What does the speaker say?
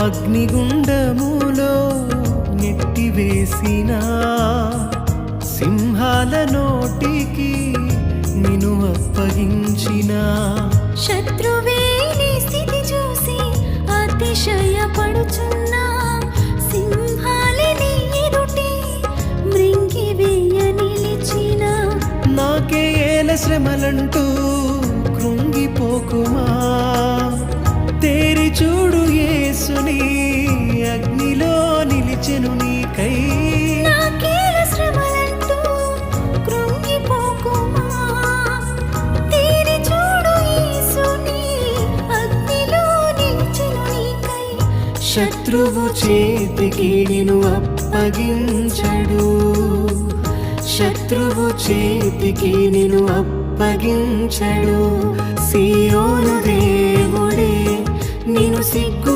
అగ్నిగుండములో నెట్టివేసిన సింహాల నోటికి నిన్ను అప్పగించిన శత్రువే నీ స్థితి చూసి అతిశయపడుచున్నా సింహాలే నీ ఎదుటే మృంగివేయ నిలిచిన నాకే ఏల శ్రమలంటూ కృంగిపోకుమా తేరి చూడు యేసుని అగ్నిలో నిలిచెను నీకై నాకేల శ్రమలంటూ కృంగిపోకుమా తేరి చూడు యేసుని అగ్నిలో నిలిచెను నీకై శత్రువు చేతికి నిన్ను అప్పగించడు శత్రువు చేతికి నిన్ను అప్పగించడు సియోను దేవుడే నిన్ను సిగ్గు